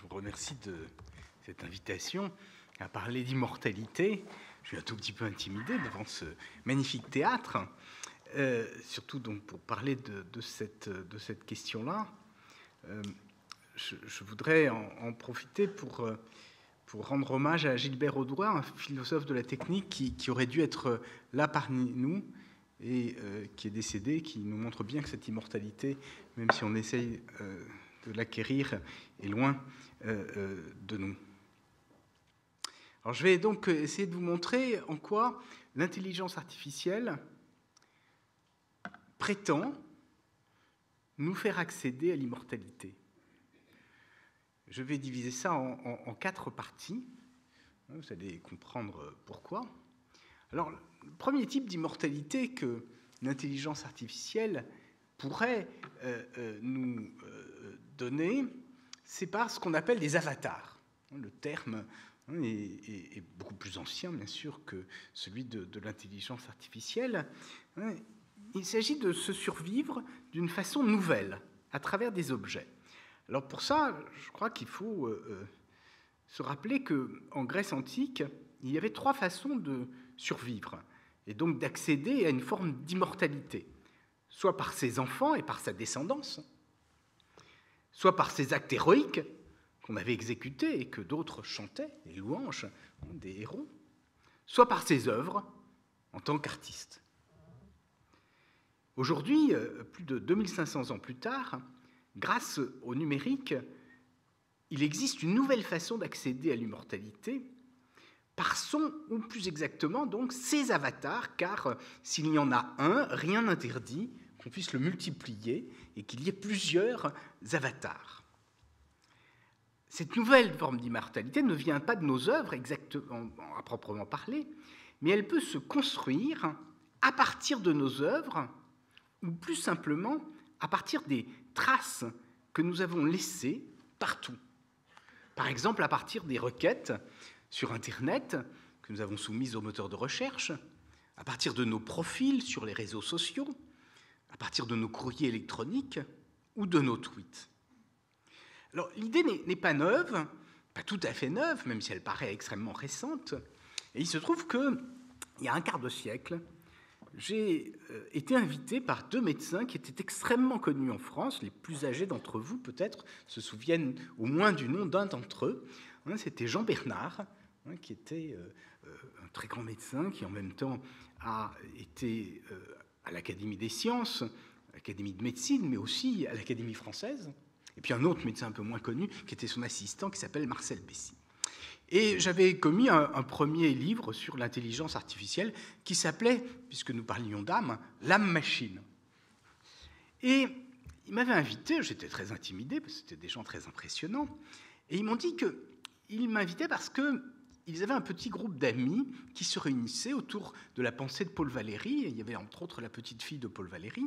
Je vous remercie de cette invitation à parler d'immortalité. Je suis un tout petit peu intimidé devant ce magnifique théâtre, surtout donc pour parler de cette question-là. Je voudrais en profiter pour rendre hommage à Gilbert Audoin, un philosophe de la technique qui aurait dû être là parmi nous et qui est décédé, qui nous montre bien que cette immortalité, même si on essaye de l'acquérir, est loin de nous. Alors je vais donc essayer de vous montrer en quoi l'intelligence artificielle prétend nous faire accéder à l'immortalité. Je vais diviser ça en 4 parties. Vous allez comprendre pourquoi. Alors, le premier type d'immortalité que l'intelligence artificielle pourrait nous donner, c'est par ce qu'on appelle des avatars. Le terme est beaucoup plus ancien, bien sûr, que celui de l'intelligence artificielle. Il s'agit de se survivre d'une façon nouvelle, à travers des objets. Alors pour ça, je crois qu'il faut se rappeler qu'en Grèce antique, il y avait 3 façons de survivre, et donc d'accéder à une forme d'immortalité, soit par ses enfants et par sa descendance, soit par ses actes héroïques qu'on avait exécutés et que d'autres chantaient, les louanges des héros, soit par ses œuvres en tant qu'artiste. Aujourd'hui, plus de 2500 ans plus tard, grâce au numérique, il existe une nouvelle façon d'accéder à l'immortalité par son, ou plus exactement, donc, ses avatars, car s'il y en a un, rien n'interdit qu'on puisse le multiplier et qu'il y ait plusieurs avatars. Cette nouvelle forme d'immortalité ne vient pas de nos œuvres, exactement, à proprement parler, mais elle peut se construire à partir de nos œuvres, ou plus simplement à partir des traces que nous avons laissées partout. Par exemple, à partir des requêtes sur Internet que nous avons soumises au moteur de recherche, à partir de nos profils sur les réseaux sociaux, à partir de nos courriers électroniques ou de nos tweets. Alors, l'idée n'est pas neuve, pas tout à fait neuve, même si elle paraît extrêmement récente. Et il se trouve qu'il y a un quart de siècle, j'ai été invité par 2 médecins qui étaient extrêmement connus en France. Les plus âgés d'entre vous, peut-être, se souviennent au moins du nom d'un d'entre eux. C'était Jean Bernard, qui était un très grand médecin, qui en même temps a été à l'Académie des sciences, à l'Académie de médecine, mais aussi à l'Académie française. Et puis un autre médecin un peu moins connu, qui était son assistant, qui s'appelle Marcel Bessy. Et j'avais commis un premier livre sur l'intelligence artificielle qui s'appelait, puisque nous parlions d'âme, l'âme-machine. Et ils m'avaient invité, j'étais très intimidé, parce que c'était des gens très impressionnants, et ils m'ont dit qu'ils m'invitaient parce qu'ils avaient un petit groupe d'amis qui se réunissaient autour de la pensée de Paul Valéry, et il y avait entre autres la petite fille de Paul Valéry,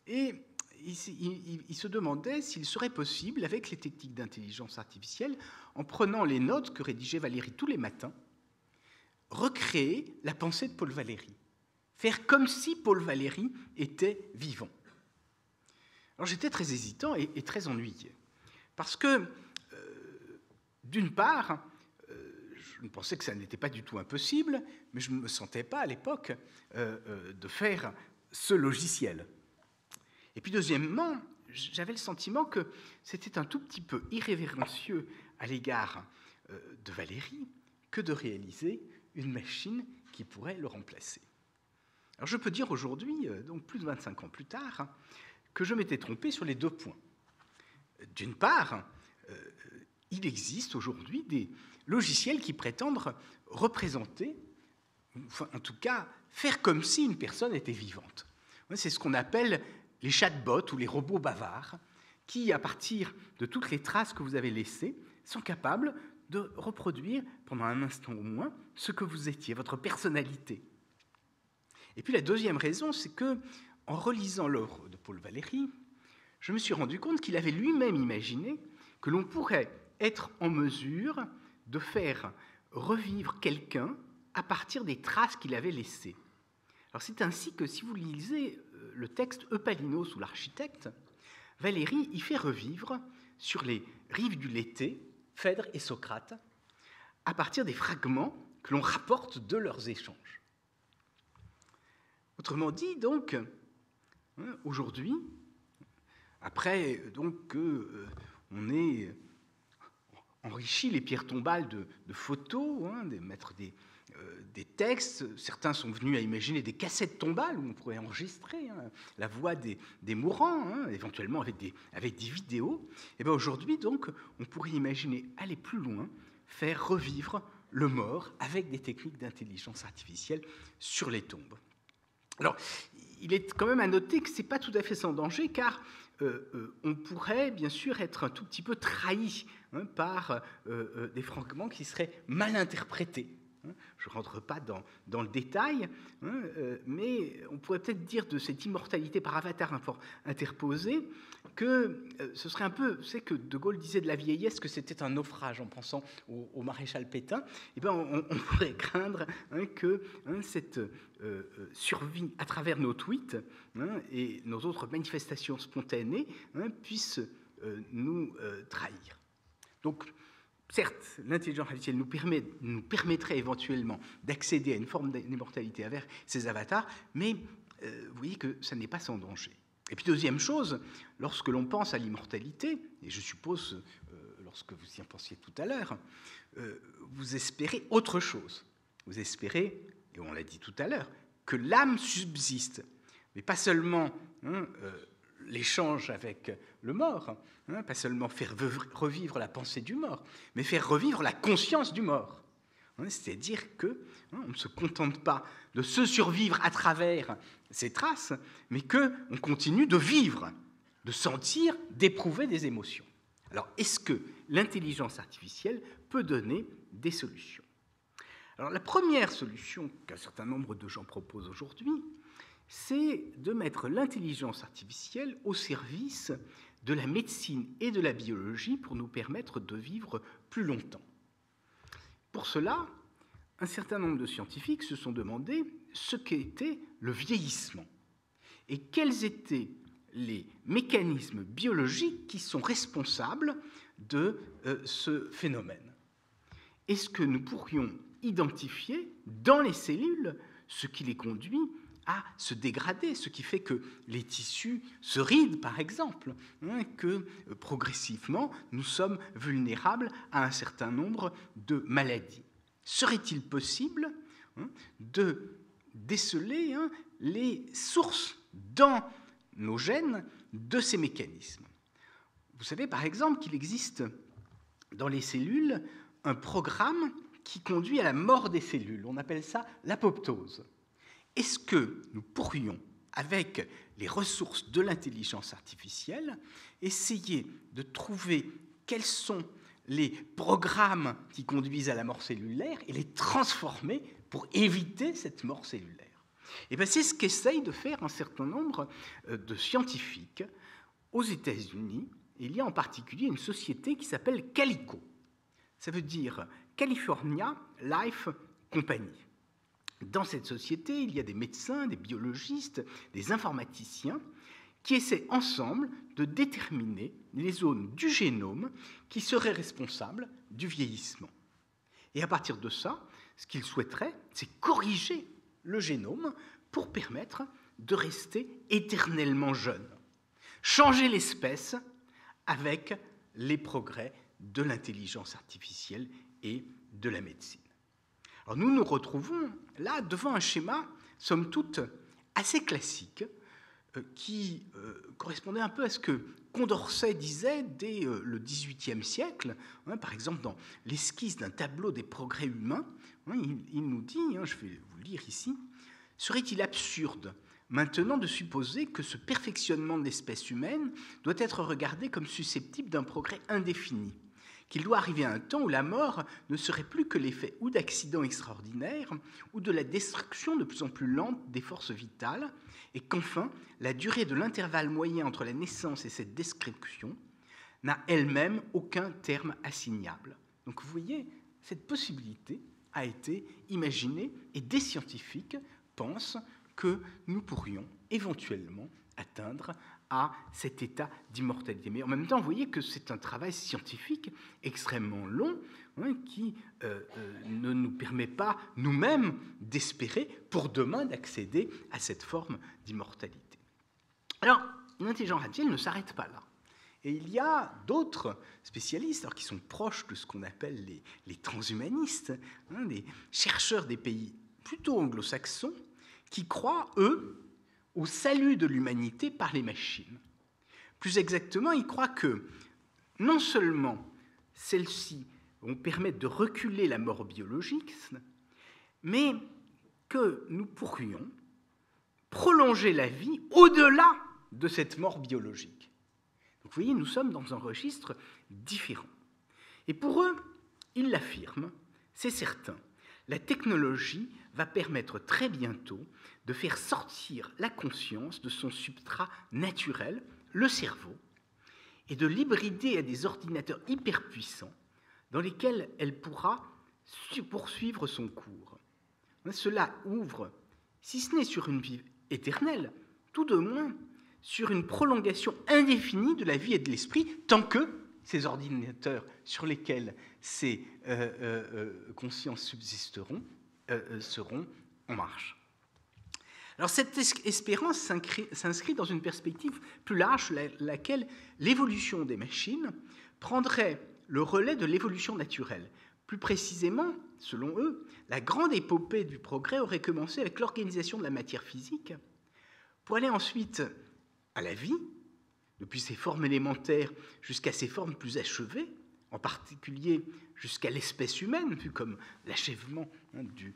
et il se demandait s'il serait possible, avec les techniques d'intelligence artificielle, en prenant les notes que rédigeait Valéry tous les matins, recréer la pensée de Paul Valéry, faire comme si Paul Valéry était vivant. Alors j'étais très hésitant et très ennuyé, parce que, d'une part, je pensais que ça n'était pas du tout impossible, mais je ne me sentais pas à l'époque de faire ce logiciel. Et puis deuxièmement, j'avais le sentiment que c'était un tout petit peu irrévérencieux à l'égard de Valéry que de réaliser une machine qui pourrait le remplacer. Alors je peux dire aujourd'hui, donc plus de 25 ans plus tard, que je m'étais trompé sur les 2 points. D'une part, il existe aujourd'hui des logiciels qui prétendent représenter, enfin, en tout cas, faire comme si une personne était vivante. C'est ce qu'on appelle les chatbots ou les robots bavards, qui, à partir de toutes les traces que vous avez laissées, sont capables de reproduire, pendant un instant au moins, ce que vous étiez, votre personnalité. Et puis la deuxième raison, c'est que, en relisant l'œuvre de Paul Valéry, je me suis rendu compte qu'il avait lui-même imaginé que l'on pourrait être en mesure de faire revivre quelqu'un à partir des traces qu'il avait laissées. Alors c'est ainsi que, si vous lisez le texte Eupalinos ou l'architecte, Valéry y fait revivre, sur les rives du Léthé, Phèdre et Socrate, à partir des fragments que l'on rapporte de leurs échanges. Autrement dit, donc, aujourd'hui, après donc que on ait enrichi les pierres tombales de photos, mettre des textes, certains sont venus à imaginer des cassettes tombales où on pourrait enregistrer la voix des mourants, éventuellement avec des vidéos. Et bien aujourd'hui, donc, on pourrait imaginer aller plus loin, faire revivre le mort avec des techniques d'intelligence artificielle sur les tombes. Alors, il est quand même à noter que ce n'est pas tout à fait sans danger, car on pourrait bien sûr être un tout petit peu trahi par des fragments qui seraient mal interprétés. Je ne rentre pas dans le détail, mais on pourrait peut-être dire de cette immortalité par avatar interposé que ce serait un peu, c'est que De Gaulle disait de la vieillesse que c'était un naufrage en pensant au maréchal Pétain. Et bien on pourrait craindre que cette survie à travers nos tweets et nos autres manifestations spontanées puisse nous trahir. Donc, certes, l'intelligence artificielle nous permettrait éventuellement d'accéder à une forme d'immortalité avec ces avatars, mais vous voyez que ça n'est pas sans danger. Et puis deuxième chose, lorsque l'on pense à l'immortalité, et je suppose, lorsque vous y pensiez tout à l'heure, vous espérez autre chose. Vous espérez, et on l'a dit tout à l'heure, que l'âme subsiste, mais pas seulement l'échange avec le mort, pas seulement faire revivre la pensée du mort, mais faire revivre la conscience du mort. C'est-à-dire qu'on ne se contente pas de se survivre à travers ces traces, mais qu'on continue de vivre, de sentir, d'éprouver des émotions. Alors, est-ce que l'intelligence artificielle peut donner des solutions? Alors, la première solution qu'un certain nombre de gens proposent aujourd'hui, c'est de mettre l'intelligence artificielle au service de la médecine et de la biologie pour nous permettre de vivre plus longtemps. Pour cela, un certain nombre de scientifiques se sont demandé ce qu'était le vieillissement et quels étaient les mécanismes biologiques qui sont responsables de ce phénomène. Est-ce que nous pourrions identifier dans les cellules ce qui les conduit à se dégrader, ce qui fait que les tissus se rident, par exemple, que progressivement nous sommes vulnérables à un certain nombre de maladies. Serait-il possible de déceler les sources dans nos gènes de ces mécanismes? Vous savez, par exemple, qu'il existe dans les cellules un programme qui conduit à la mort des cellules. On appelle ça l'apoptose. Est-ce que nous pourrions, avec les ressources de l'intelligence artificielle, essayer de trouver quels sont les programmes qui conduisent à la mort cellulaire et les transformer pour éviter cette mort cellulaire? Et bien, c'est ce qu'essayent de faire un certain nombre de scientifiques aux États-Unis. Il y a en particulier une société qui s'appelle Calico. Ça veut dire California Life Company. Dans cette société, il y a des médecins, des biologistes, des informaticiens qui essaient ensemble de déterminer les zones du génome qui seraient responsables du vieillissement. Et à partir de ça, ce qu'ils souhaiteraient, c'est corriger le génome pour permettre de rester éternellement jeune. Changer l'espèce avec les progrès de l'intelligence artificielle et de la médecine. Alors nous nous retrouvons là devant un schéma, somme toute, assez classique, qui correspondait un peu à ce que Condorcet disait dès le XVIIIe siècle, par exemple dans l'esquisse d'un tableau des progrès humains, il nous dit, je vais vous le lire ici, « Serait-il absurde maintenant de supposer que ce perfectionnement de l'espèce humaine doit être regardé comme susceptible d'un progrès indéfini ? Qu'il doit arriver un temps où la mort ne serait plus que l'effet ou d'accidents extraordinaires ou de la destruction de plus en plus lente des forces vitales, et qu'enfin, la durée de l'intervalle moyen entre la naissance et cette destruction n'a elle-même aucun terme assignable. » Donc vous voyez, cette possibilité a été imaginée et des scientifiques pensent que nous pourrions éventuellement atteindre à cet état d'immortalité. Mais en même temps, vous voyez que c'est un travail scientifique extrêmement long, qui ne nous permet pas nous-mêmes d'espérer pour demain d'accéder à cette forme d'immortalité. Alors, l'intelligence artificielle ne s'arrête pas là. Et il y a d'autres spécialistes qui sont proches de ce qu'on appelle les transhumanistes, des chercheurs des pays plutôt anglo-saxons, qui croient, eux, au salut de l'humanité par les machines. Plus exactement, ils croient que non seulement celles-ci vont permettre de reculer la mort biologique, mais que nous pourrions prolonger la vie au-delà de cette mort biologique. Donc, vous voyez, nous sommes dans un registre différent. Et pour eux, ils l'affirment, c'est certain, la technologie va permettre très bientôt de faire sortir la conscience de son substrat naturel, le cerveau, et de l'hybrider à des ordinateurs hyperpuissants dans lesquels elle pourra poursuivre son cours. Cela ouvre, si ce n'est sur une vie éternelle, tout de moins sur une prolongation indéfinie de la vie et de l'esprit, tant que ces ordinateurs sur lesquels ces consciences subsisteront seront en marche. Alors cette espérance s'inscrit dans une perspective plus large, laquelle l'évolution des machines prendrait le relais de l'évolution naturelle. Plus précisément, selon eux, la grande épopée du progrès aurait commencé avec l'organisation de la matière physique, pour aller ensuite à la vie, depuis ses formes élémentaires jusqu'à ses formes plus achevées, en particulier jusqu'à l'espèce humaine, vue comme l'achèvement du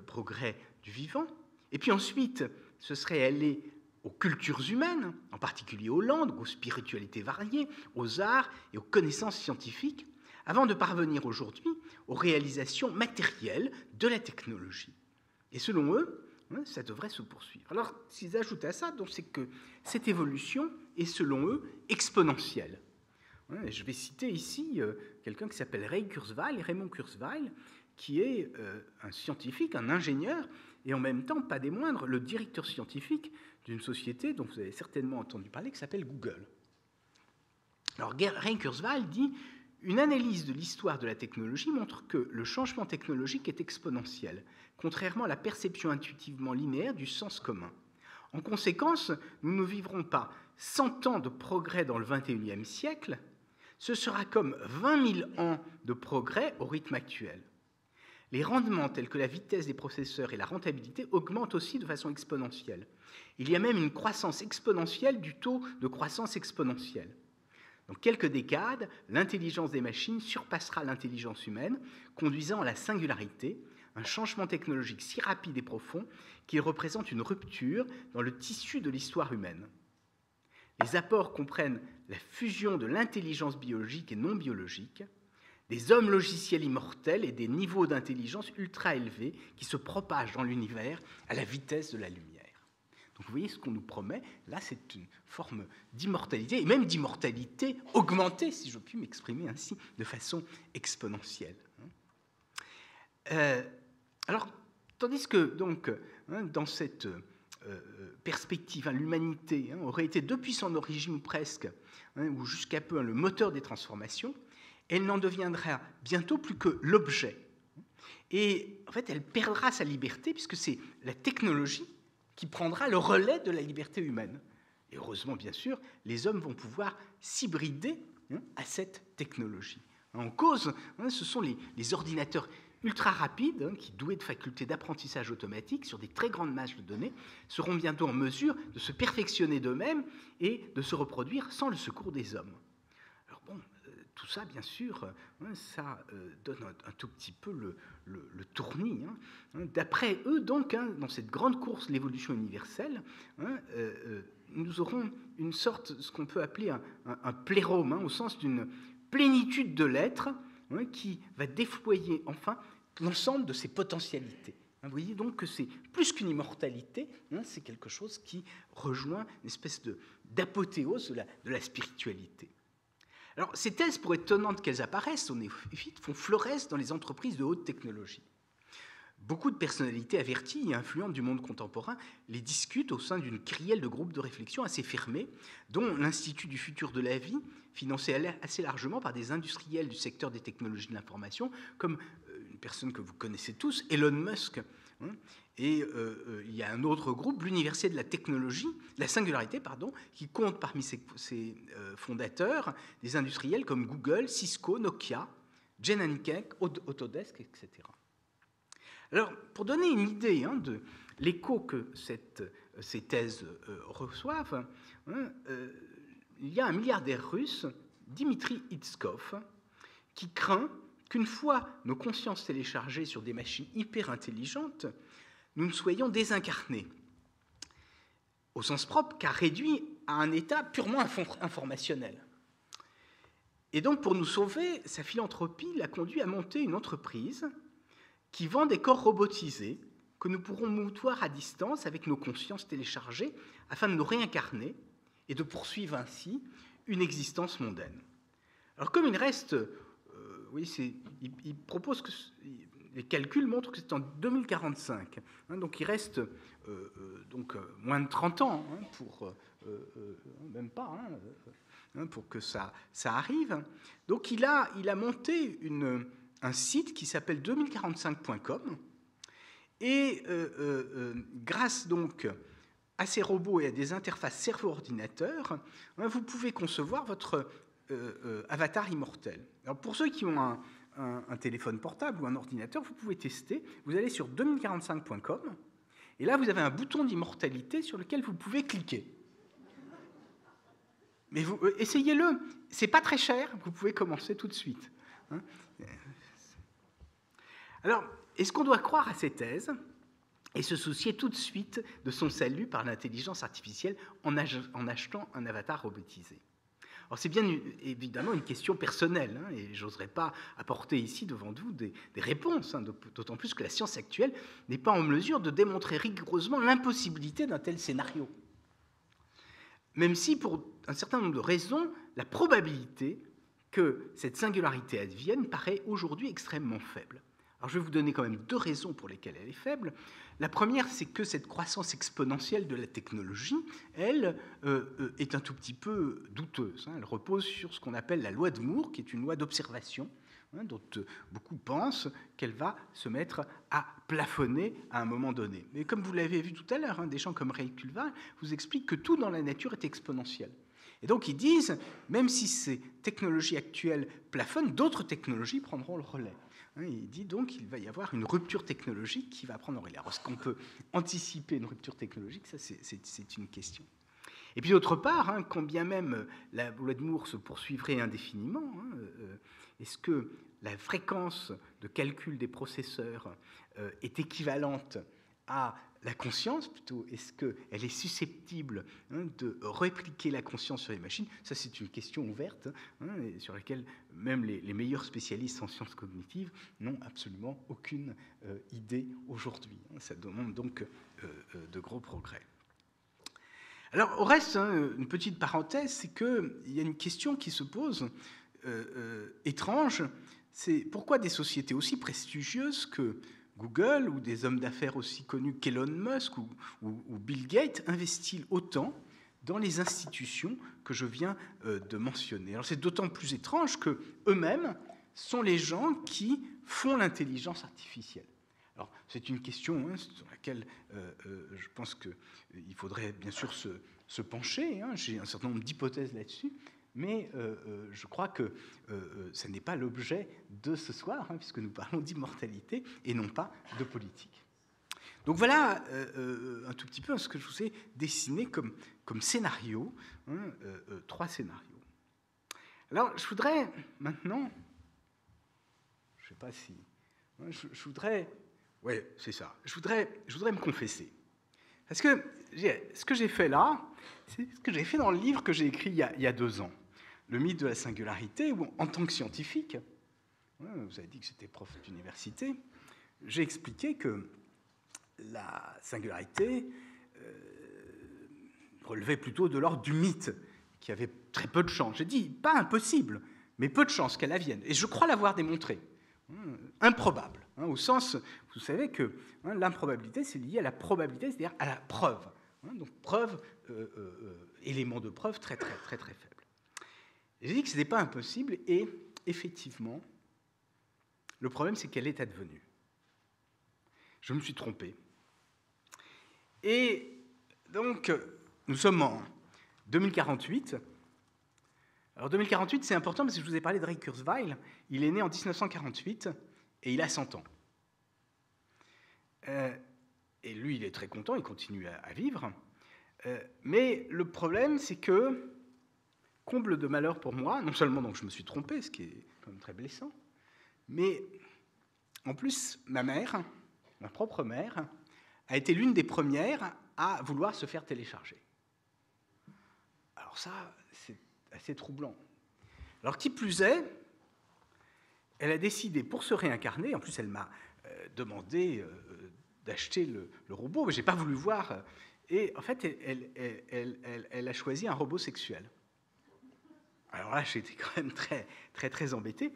progrès du vivant. Et puis ensuite, ce serait aller aux cultures humaines, en particulier aux langues, aux spiritualités variées, aux arts et aux connaissances scientifiques, avant de parvenir aujourd'hui aux réalisations matérielles de la technologie. Et selon eux, ça devrait se poursuivre. Alors, s'ils ajoutent à ça, c'est que cette évolution est, selon eux, exponentielle. Je vais citer ici quelqu'un qui s'appelle Raymond Kurzweil, qui est un scientifique, un ingénieur, et en même temps, pas des moindres, le directeur scientifique d'une société dont vous avez certainement entendu parler, qui s'appelle Google. Alors, Ray Kurzweil dit « Une analyse de l'histoire de la technologie montre que le changement technologique est exponentiel, contrairement à la perception intuitivement linéaire du sens commun. En conséquence, nous ne vivrons pas 100 ans de progrès dans le XXIe siècle, ce sera comme 20 000 ans de progrès au rythme actuel. Les rendements tels que la vitesse des processeurs et la rentabilité augmentent aussi de façon exponentielle. Il y a même une croissance exponentielle du taux de croissance exponentielle. Dans quelques décades, l'intelligence des machines surpassera l'intelligence humaine, conduisant à la singularité, un changement technologique si rapide et profond qu'il représente une rupture dans le tissu de l'histoire humaine. Les apports comprennent la fusion de l'intelligence biologique et non biologique, des hommes logiciels immortels et des niveaux d'intelligence ultra élevés qui se propagent dans l'univers à la vitesse de la lumière. Donc vous voyez ce qu'on nous promet, là c'est une forme d'immortalité, et même d'immortalité augmentée, si je puis m'exprimer ainsi, de façon exponentielle. Alors, tandis que donc, dans cette perspective, l'humanité aurait été depuis son origine presque, ou jusqu'à peu, le moteur des transformations, elle n'en deviendra bientôt plus que l'objet. Et en fait, elle perdra sa liberté, puisque c'est la technologie qui prendra le relais de la liberté humaine. Et heureusement, bien sûr, les hommes vont pouvoir s'hybrider à cette technologie. En cause, ce sont les ordinateurs ultra rapides, qui, doués de facultés d'apprentissage automatique sur des très grandes masses de données, seront bientôt en mesure de se perfectionner d'eux-mêmes et de se reproduire sans le secours des hommes. Alors bon, tout ça, bien sûr, ça donne un tout petit peu le tournis. D'après eux, donc, dans cette grande course, l'évolution universelle, nous aurons une sorte, ce qu'on peut appeler un plérome, au sens d'une plénitude de l'être, qui va déployer enfin l'ensemble de ses potentialités. Vous voyez donc que c'est plus qu'une immortalité, c'est quelque chose qui rejoint une espèce d'apothéose de la spiritualité. Alors, ces thèses, pour étonnantes qu'elles apparaissent, font florès dans les entreprises de haute technologie. Beaucoup de personnalités averties et influentes du monde contemporain les discutent au sein d'une crielle de groupes de réflexion assez fermés, dont l'Institut du futur de la vie, financé assez largement par des industriels du secteur des technologies de l'information, comme une personne que vous connaissez tous, Elon Musk. Et il y a un autre groupe, l'Université de la technologie, la singularité, pardon, qui compte parmi ses fondateurs des industriels comme Google, Cisco, Nokia, Genentech, Autodesk, etc. Alors, pour donner une idée de l'écho que ces thèses reçoivent, il y a un milliardaire russe, Dmitri Itskov, qui craint qu'une fois nos consciences téléchargées sur des machines hyper intelligentes, nous ne soyons désincarnés, au sens propre, car réduits à un état purement informationnel. Et donc, pour nous sauver, sa philanthropie l'a conduit à monter une entreprise qui vend des corps robotisés que nous pourrons mouvoir à distance avec nos consciences téléchargées afin de nous réincarner et de poursuivre ainsi une existence mondaine. Alors comme il reste, il propose que les calculs montrent que c'est en 2045, donc il reste moins de 30 ans même pas, pour que ça arrive. Donc il a monté un site qui s'appelle 2045.com et grâce donc à ces robots et à des interfaces cerveau-ordinateur, vous pouvez concevoir votre avatar immortel. Alors pour ceux qui ont un téléphone portable ou un ordinateur, vous pouvez tester. Vous allez sur 2045.com et là vous avez un bouton d'immortalité sur lequel vous pouvez cliquer. Mais vous essayez-le, c'est pas très cher, vous pouvez commencer tout de suite. Alors, est-ce qu'on doit croire à ces thèses et se soucier tout de suite de son salut par l'intelligence artificielle en achetant un avatar robotisé? Alors, c'est bien évidemment une question personnelle, et je n'oserais pas apporter ici devant vous des réponses, d'autant plus que la science actuelle n'est pas en mesure de démontrer rigoureusement l'impossibilité d'un tel scénario. Même si, pour un certain nombre de raisons, la probabilité que cette singularité advienne paraît aujourd'hui extrêmement faible. Alors, je vais vous donner quand même 2 raisons pour lesquelles elle est faible. La première, c'est que cette croissance exponentielle de la technologie, elle, est un tout petit peu douteuse. Elle repose sur ce qu'on appelle la loi de Moore, qui est une loi d'observation, dont beaucoup pensent qu'elle va se mettre à plafonner à un moment donné. Mais comme vous l'avez vu tout à l'heure, des gens comme Ray Kurzweil vous expliquent que tout dans la nature est exponentiel. Et donc ils disent, même si ces technologies actuelles plafonnent, d'autres technologies prendront le relais. Il dit donc qu'il va y avoir une rupture technologique qui va prendre le relais. Alors, est-ce qu'on peut anticiper une rupture technologique? Ça, c'est une question. Et puis d'autre part, quand bien même la loi de Moore se poursuivrait indéfiniment, est-ce que la fréquence de calcul des processeurs est équivalente à la conscience, plutôt, est-ce qu'elle est susceptible de répliquer la conscience sur les machines? Ça, c'est une question ouverte, et sur laquelle même les meilleurs spécialistes en sciences cognitives n'ont absolument aucune idée aujourd'hui. Ça demande donc de gros progrès. Alors, au reste, une petite parenthèse, c'est qu'il y a une question qui se pose, étrange, c'est pourquoi des sociétés aussi prestigieuses que Google ou des hommes d'affaires aussi connus qu'Elon Musk ou Bill Gates investissent autant dans les institutions que je viens de mentionner. Alors c'est d'autant plus étrange qu'eux-mêmes sont les gens qui font l'intelligence artificielle. Alors c'est une question sur laquelle je pense qu'il faudrait bien sûr se pencher. J'ai un certain nombre d'hypothèses là-dessus. Mais je crois que ce n'est pas l'objet de ce soir, puisque nous parlons d'immortalité et non pas de politique. Donc voilà un tout petit peu ce que je vous ai dessiné comme scénario, 3 scénarios. Alors je voudrais maintenant, je ne sais pas si, je voudrais, ouais c'est ça, je voudrais me confesser. Parce que ce que j'ai fait là, c'est ce que j'ai fait dans le livre que j'ai écrit il y a 2 ans. Le mythe de la singularité, où en tant que scientifique, vous avez dit que j'étais prof d'université, j'ai expliqué que la singularité relevait plutôt de l'ordre du mythe, qui avait très peu de chance. J'ai dit, pas impossible, mais peu de chance qu'elle advienne. Et je crois l'avoir démontré. Improbable, au sens, vous savez que l'improbabilité, c'est lié à la probabilité, c'est-à-dire à la preuve. Donc preuve, élément de preuve très faible. J'ai dit que ce n'était pas impossible, et effectivement, le problème, c'est qu'elle est advenue. Je me suis trompé. Et donc, nous sommes en 2048. Alors 2048, c'est important parce que je vous ai parlé de Ray Kurzweil. Il est né en 1948 et il a 100 ans. Et lui, il est très content, il continue à vivre. Mais le problème, c'est que, comble de malheur pour moi, non seulement donc je me suis trompé, ce qui est quand même très blessant, mais en plus, ma mère, ma propre mère, a été l'une des premières à vouloir se faire télécharger. Alors ça, c'est assez troublant. Alors qui plus est, elle a décidé, pour se réincarner, en plus elle m'a demandé d'acheter le robot, mais je n'ai pas voulu voir, et en fait, elle a choisi un robot sexuel. Alors là, j'étais quand même très embêté.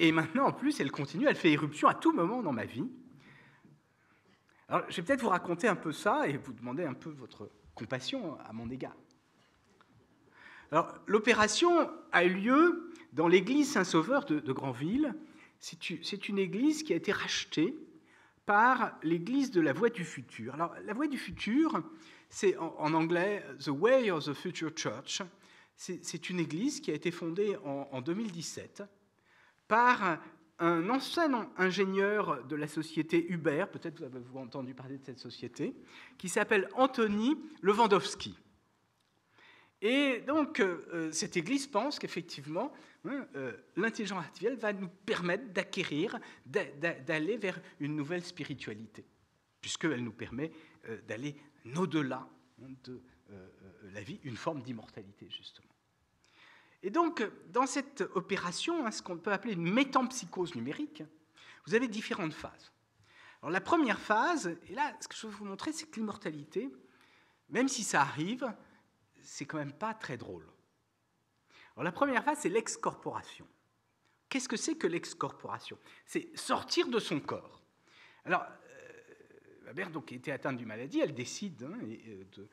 Et maintenant, en plus, elle continue, elle fait éruption à tout moment dans ma vie. Alors, je vais peut-être vous raconter un peu ça et vous demander un peu votre compassion à mon égard. Alors, l'opération a eu lieu dans l'église Saint-Sauveur de Granville. C'est une église qui a été rachetée par l'église de la Voie du Futur. Alors, la Voie du Futur, c'est en anglais « The Way of the Future Church ». C'est une église qui a été fondée en 2017 par un ancien ingénieur de la société Uber, peut-être vous avez entendu parler de cette société, qui s'appelle Anthony Lewandowski. Et donc, cette église pense qu'effectivement, l'intelligence artificielle va nous permettre d'acquérir, d'aller vers une nouvelle spiritualité, puisqu'elle nous permet d'aller au-delà de la vie, une forme d'immortalité, justement. Et donc, dans cette opération, ce qu'on peut appeler une métampsychose numérique, vous avez différentes phases. Alors, la première phase, et là, ce que je veux vous montrer, c'est que l'immortalité, même si ça arrive, c'est quand même pas très drôle. Alors, la première phase, c'est l'excorporation. Qu'est-ce que c'est que l'excorporation? C'est sortir de son corps. Alors, ma mère, donc, qui était atteinte d'une maladie, elle décide de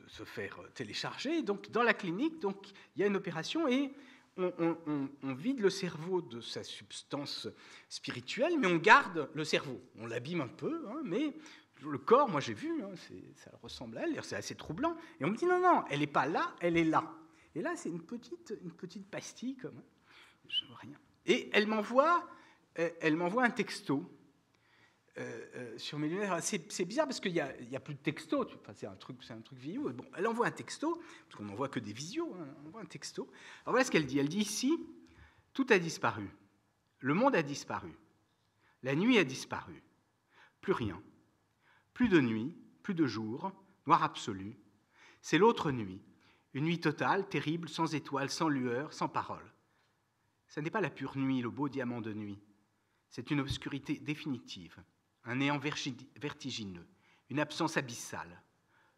se faire télécharger. Donc, dans la clinique, donc, il y a une opération et on vide le cerveau de sa substance spirituelle, mais on garde le cerveau. On l'abîme un peu, mais le corps, moi j'ai vu, ça ressemble à elle, c'est assez troublant. Et on me dit non, elle n'est pas là, elle est là. Et là, c'est une petite pastille, comme je vois rien. Et elle m'envoie un texto. Sur mes lunettes, c'est bizarre parce qu'il n'y a plus de texto, c'est un truc vidéo. Bon, elle envoie un texto, parce qu'on n'envoie que des visios, elle envoie un texto. Alors voilà ce qu'elle dit. Elle dit ici, tout a disparu, le monde a disparu, la nuit a disparu, plus rien, plus de nuit, plus de jour, noir absolu. C'est l'autre nuit, une nuit totale, terrible, sans étoiles, sans lueur, sans parole. Ce n'est pas la pure nuit, le beau diamant de nuit. C'est une obscurité définitive. Un néant vertigineux, une absence abyssale.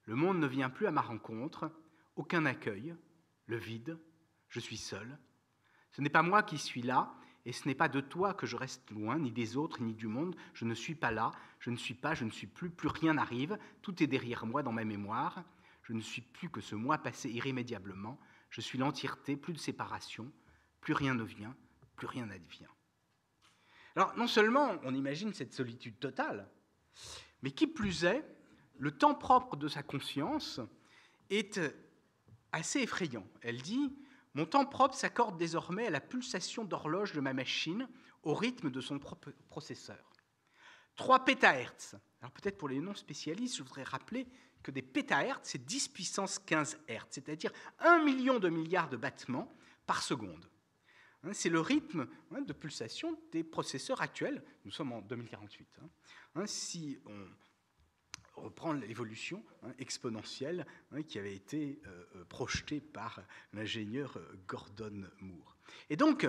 Le monde ne vient plus à ma rencontre, aucun accueil, le vide, je suis seul. Ce n'est pas moi qui suis là, et ce n'est pas de toi que je reste loin, ni des autres, ni du monde. Je ne suis pas là, je ne suis pas, je ne suis plus rien n'arrive, tout est derrière moi dans ma mémoire. Je ne suis plus que ce moi passé irrémédiablement. Je suis l'entièreté, plus de séparation, plus rien ne vient, plus rien n'advient. Alors, non seulement on imagine cette solitude totale, mais qui plus est, le temps propre de sa conscience est assez effrayant. Elle dit « Mon temps propre s'accorde désormais à la pulsation d'horloge de ma machine au rythme de son propre processeur. 3 pétahertz. » Alors peut-être pour les non-spécialistes, je voudrais rappeler que des pétahertz, c'est 10 puissance 15 hertz, c'est-à-dire 1 million de milliards de battements par seconde. C'est le rythme de pulsation des processeurs actuels. Nous sommes en 2048. Si on reprend l'évolution exponentielle qui avait été projetée par l'ingénieur Gordon Moore. Et donc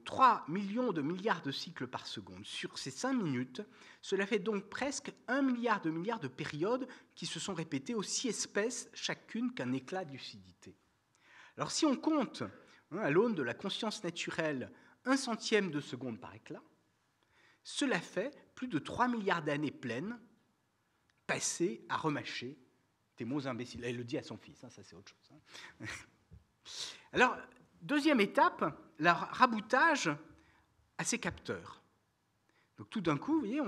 3 millions de milliards de cycles par seconde. Sur ces 5 minutes, cela fait donc presque 1 milliard de périodes qui se sont répétées aussi espesses chacune qu'un éclat de lucidité. Alors si on compte à l'aune de la conscience naturelle, 1 centième de seconde par éclat, cela fait plus de 3 milliards d'années pleines passées à remâcher tes mots imbéciles. Elle le dit à son fils, ça c'est autre chose. Alors, deuxième étape, le raboutage à ses capteurs. Donc tout d'un coup, vous voyez,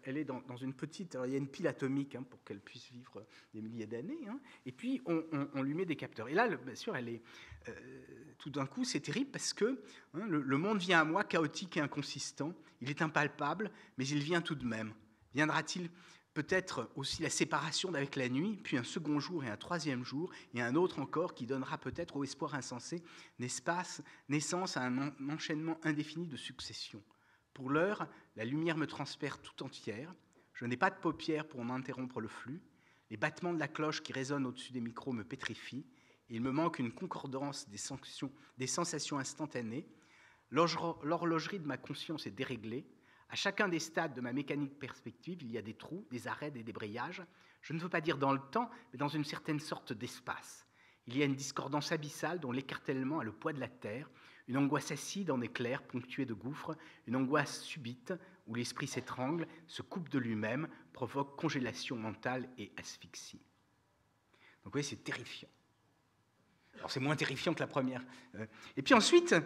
elle est dans une petite... Alors, il y a une pile atomique pour qu'elle puisse vivre des milliers d'années, et puis on lui met des capteurs. Et là, bien sûr, elle est... tout d'un coup, c'est terrible parce que le monde vient à moi chaotique et inconsistant. Il est impalpable, mais il vient tout de même. Viendra-t-il peut-être aussi la séparation d'avec la nuit, puis un second jour et un troisième jour, et un autre encore qui donnera peut-être au espoir insensé naissance à un enchaînement indéfini de successions. Pour l'heure, la lumière me transperce tout entière. Je n'ai pas de paupières pour en interrompre le flux. Les battements de la cloche qui résonnent au-dessus des micros me pétrifient. Et il me manque une concordance des sensations instantanées. L'horlogerie de ma conscience est déréglée. À chacun des stades de ma mécanique perspective, il y a des trous, des arrêts, des débrayages. Je ne veux pas dire dans le temps, mais dans une certaine sorte d'espace. Il y a une discordance abyssale dont l'écartèlement a le poids de la terre, une angoisse acide en éclairs ponctuée de gouffres, une angoisse subite où l'esprit s'étrangle, se coupe de lui-même, provoque congélation mentale et asphyxie. Donc vous voyez, c'est terrifiant. Alors c'est moins terrifiant que la première. Et puis ensuite,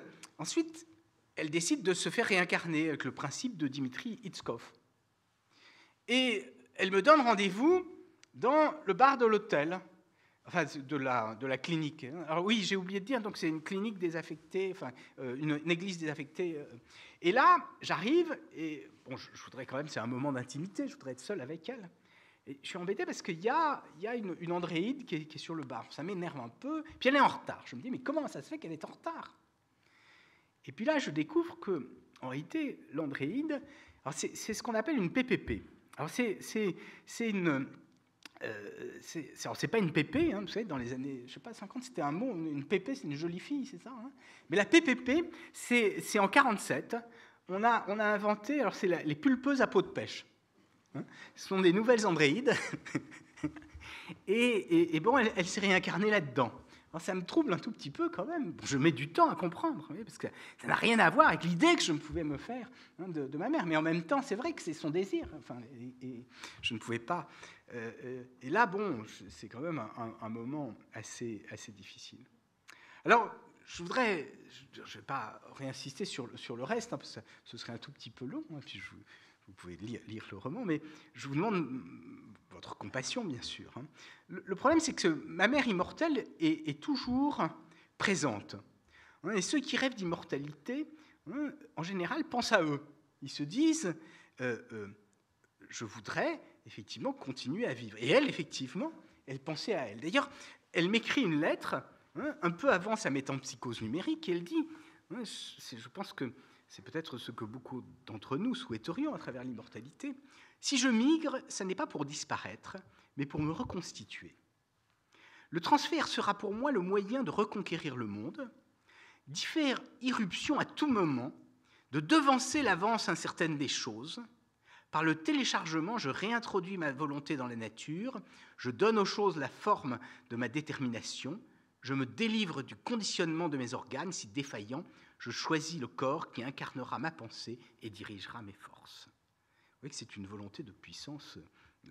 elle décide de se faire réincarner avec le principe de Dimitri Hitchkov. Et elle me donne rendez-vous dans le bar de l'hôtel, enfin de la clinique. Alors oui, j'ai oublié de dire, donc c'est une clinique désaffectée, enfin une église désaffectée. Et là, j'arrive, et bon, je voudrais quand même, c'est un moment d'intimité, je voudrais être seul avec elle. Et je suis embêté parce qu'il y a une andréide qui est sur le bar. Ça m'énerve un peu. Puis elle est en retard. Je me dis, mais comment ça se fait qu'elle est en retard? Et puis là, je découvre que, en réalité, l'andréide, c'est ce qu'on appelle une PPP. Alors c'est pas une PP, vous savez, dans les années, je sais pas, 50, c'était un mot, une PP, c'est une jolie fille, c'est ça. Mais la PPP, c'est en 47, on a inventé, alors c'est les pulpeuses à peau de pêche. Ce sont des nouvelles andréides, et bon, elle s'est réincarnée là-dedans. Alors, ça me trouble un tout petit peu quand même. Bon, je mets du temps à comprendre, parce que ça n'a rien à voir avec l'idée que je pouvais me faire de ma mère. Mais en même temps, c'est vrai que c'est son désir. Enfin, et je ne pouvais pas. Et là, bon, c'est quand même un moment assez difficile. Alors, je ne vais pas réinsister sur le reste, parce que ce serait un tout petit peu long. Puis vous pouvez lire le roman, mais je vous demande votre compassion, bien sûr. Le problème, c'est que ma mère immortelle est toujours présente. Et ceux qui rêvent d'immortalité, en général, pensent à eux. Ils se disent, je voudrais effectivement continuer à vivre. Et elle, effectivement, elle pensait à elle. D'ailleurs, elle m'écrit une lettre, un peu avant sa métempsychose numérique, et elle dit, je pense que c'est peut-être ce que beaucoup d'entre nous souhaiterions à travers l'immortalité. Si je migre, ce n'est pas pour disparaître, mais pour me reconstituer. Le transfert sera pour moi le moyen de reconquérir le monde, d'y faire irruption à tout moment, de devancer l'avance incertaine des choses. Par le téléchargement, je réintroduis ma volonté dans la nature, je donne aux choses la forme de ma détermination, je me délivre du conditionnement de mes organes si défaillants, je choisis le corps qui incarnera ma pensée et dirigera mes forces. Vous voyez que c'est une volonté de puissance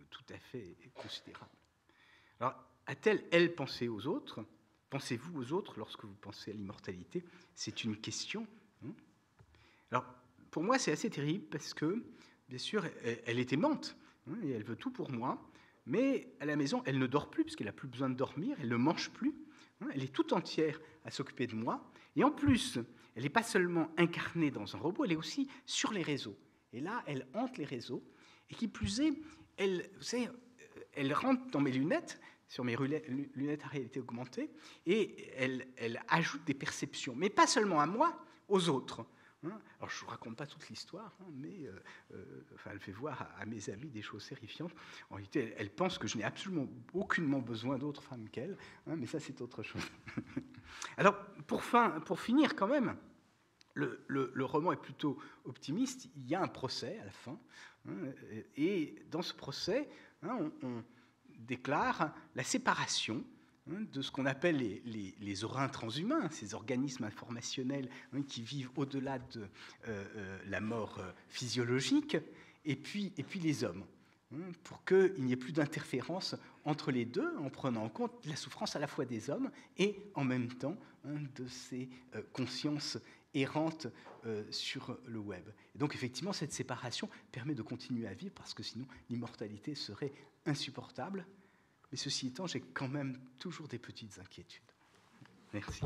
tout à fait considérable. Alors, a-t-elle, elle, pensé aux autres? Pensez-vous aux autres lorsque vous pensez à l'immortalité? C'est une question. Alors, pour moi, c'est assez terrible parce que, bien sûr, elle est aimante et elle veut tout pour moi, mais à la maison, elle ne dort plus parce qu'elle n'a plus besoin de dormir, elle ne mange plus, elle est tout entière à s'occuper de moi, et en plus, elle n'est pas seulement incarnée dans un robot, elle est aussi sur les réseaux. Et là, elle hante les réseaux, et qui plus est, vous savez, elle rentre dans mes lunettes, sur mes lunettes à réalité augmentée, et elle ajoute des perceptions, mais pas seulement à moi, aux autres. Alors, je ne vous raconte pas toute l'histoire, mais elle fait voir à mes amis des choses terrifiantes. En réalité, elle pense que je n'ai absolument aucunement besoin d'autres femmes qu'elle, mais ça, c'est autre chose. Alors, pour finir quand même, le roman est plutôt optimiste. Il y a un procès à la fin, et dans ce procès, on déclare la séparation de ce qu'on appelle les orins transhumains, ces organismes informationnels qui vivent au-delà de la mort physiologique, et puis les hommes, pour qu'il n'y ait plus d'interférence entre les deux, en prenant en compte la souffrance à la fois des hommes et en même temps de ces consciences errantes sur le web. Et donc effectivement, cette séparation permet de continuer à vivre, parce que sinon l'immortalité serait insupportable. Mais ceci étant, j'ai quand même toujours des petites inquiétudes. Merci.